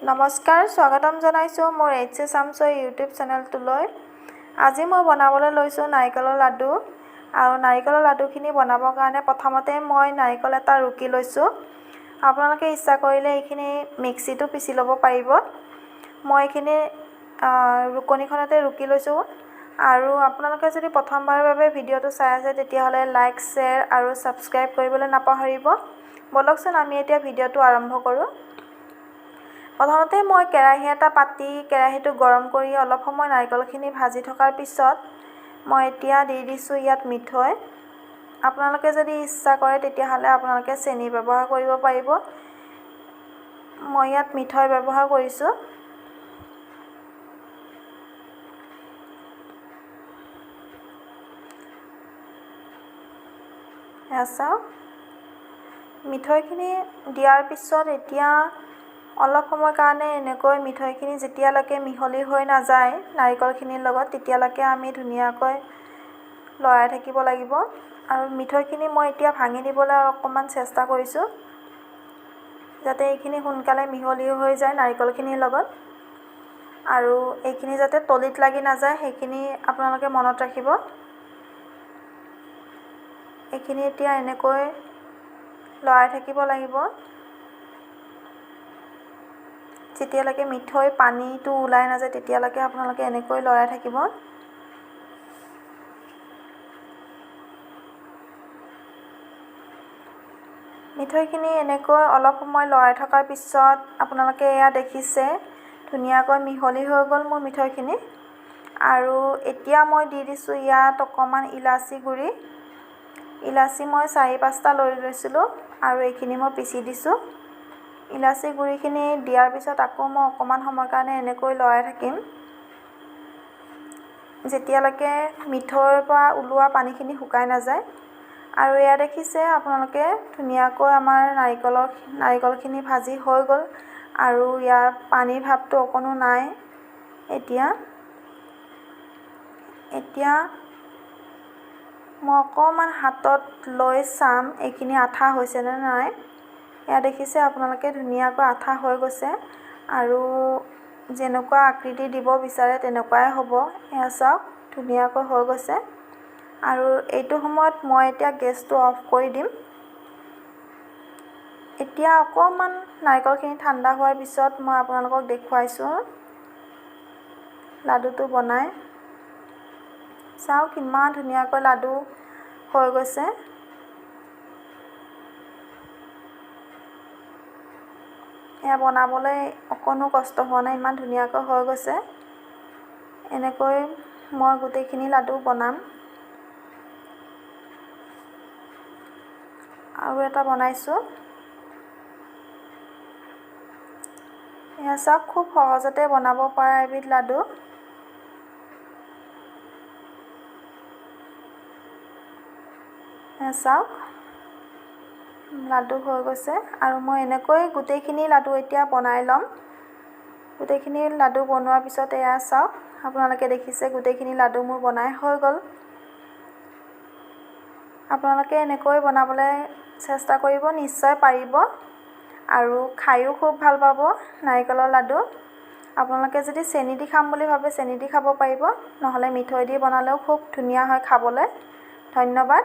নমস্কাৰ, স্বাগতম জনাইছোঁ মোৰ এইচ.এছ. আমছই ইউটিউব চেনেলটোলৈ। আজি মই বনাবলৈ লৈছোঁ নাৰিকলৰ লাডু। আৰু নাৰিকলৰ লাডুখিনি বনাবৰ কাৰণে প্ৰথমতে মই নাৰিকল এটা ৰুকি লৈছোঁ। আপোনালোকে ইচ্ছা কৰিলে এইখিনি মিক্সিতো পিচি ল'ব পাৰিব। মই এইখিনি ৰুকনিখনতে ৰুকি লৈছোঁ। আৰু আপোনালোকে যদি প্ৰথমবাৰৰ বাবে ভিডিঅ'টো চাই আছে তেতিয়াহ'লে লাইক, শ্বেয়াৰ আৰু ছাবস্ক্ৰাইব কৰিবলৈ নাপাহৰিব। বলকচোন আমি এতিয়া ভিডিঅ'টো আৰম্ভ কৰোঁ। প্ৰথমতে মই কেৰাহী এটা পাতি কেৰাহীটো গৰম কৰি অলপ সময় নাৰিকলখিনি ভাজি থকাৰ পিছত মই এতিয়া দি দিছোঁ ইয়াত মিঠৈ। আপোনালোকে যদি ইচ্ছা কৰে তেতিয়াহ'লে আপোনালোকে চেনি ব্যৱহাৰ কৰিব পাৰিব। মই ইয়াত মিঠৈ ব্যৱহাৰ কৰিছোঁ। চাওক, মিঠৈখিনি দিয়াৰ পিছত এতিয়া অলপ সময়ৰ কাৰণে এনেকৈ মিঠৈখিনি যেতিয়ালৈকে মিহলি হৈ নাযায় নাৰিকলখিনিৰ লগত তেতিয়ালৈকে আমি ধুনীয়াকৈ লৰাই থাকিব লাগিব। আৰু মিঠৈখিনি মই এতিয়া ভাঙি দিবলৈ অকণমান চেষ্টা কৰিছোঁ যাতে এইখিনি সোনকালে মিহলি হৈ যায় নাৰিকলখিনিৰ লগত। আৰু এইখিনি যাতে তলিত লাগি নাযায় সেইখিনি আপোনালোকে মনত ৰাখিব। এইখিনি এতিয়া এনেকৈ লৰাই থাকিব লাগিব যেতিয়ালৈকে মিঠৈ পানীটো ওলাই নাযায় তেতিয়ালৈকে আপোনালোকে এনেকৈ লৰাই থাকিব। মিঠৈখিনি এনেকৈ অলপ সময় লৰাই থকাৰ পিছত আপোনালোকে এয়া দেখিছে ধুনীয়াকৈ মিহলি হৈ গ'ল মোৰ মিঠৈখিনি। আৰু এতিয়া মই দি দিছোঁ ইয়াত অকণমান ইলাচি গুড়ি। ইলাচি মই 4-5টা লৈ লৈছিলোঁ আৰু এইখিনি মই পিচি দিছোঁ। ইলাচি গুড়িখিনি দিয়াৰ পিছত আকৌ মই অকণমান সময়ৰ কাৰণে এনেকৈ লৰাই থাকিম যেতিয়ালৈকে মিঠৈৰ পৰা ওলোৱা পানীখিনি শুকাই নাযায়। আৰু এয়া দেখিছে আপোনালোকে ধুনীয়াকৈ আমাৰ নাৰিকলখিনি ভাজি হৈ গ'ল আৰু ইয়াৰ পানীৰ ভাৱটো অকণো নাই। এতিয়া মই অকণমান হাতত লৈ চাম এইখিনি আঠা হৈছেনে নাই। এয়া দেখিছে আপোনালোকে ধুনীয়াকৈ আঠা হৈ গৈছে আৰু যেনেকুৱা আকৃতি দিব বিচাৰে তেনেকুৱাই হ'ব। এয়া চাওক ধুনীয়াকৈ হৈ গৈছে। আৰু এইটো সময়ত মই এতিয়া গেছটো অফ কৰি দিম। এতিয়া অকণমান নাৰিকলখিনি ঠাণ্ডা হোৱাৰ পিছত মই আপোনালোকক দেখুৱাইছোঁ লাডুটো বনাই। চাওক কিমান ধুনীয়াকৈ লাডু হৈ গৈছে। এয়া বনাবলৈ অকণো কষ্ট হোৱা নাই, ইমান ধুনীয়াকৈ হৈ গৈছে। এনেকৈ মই গোটেইখিনি লাডু বনাম। আৰু এটা বনাইছোঁ। এয়া চাওক খুব সহজতে বনাব পৰা এবিধ লাডু। এয়া চাওক লাডু হৈ গৈছে আৰু মই এনেকৈ গোটেইখিনি লাডু এতিয়া বনাই ল'ম। গোটেইখিনি লাডু বনোৱাৰ পিছত এয়া চাওক আপোনালোকে দেখিছে গোটেইখিনি লাডু মোৰ বনাই হৈ গ'ল। আপোনালোকে এনেকৈ বনাবলৈ চেষ্টা কৰিব, নিশ্চয় পাৰিব আৰু খায়ো খুব ভাল পাব নাৰিকলৰ লাডু। আপোনালোকে যদি চেনি দি খাম বুলি ভাবে চেনি দি খাব পাৰিব, নহ'লে মিঠৈ দি বনালেও খুব ধুনীয়া হয় খাবলৈ। ধন্যবাদ।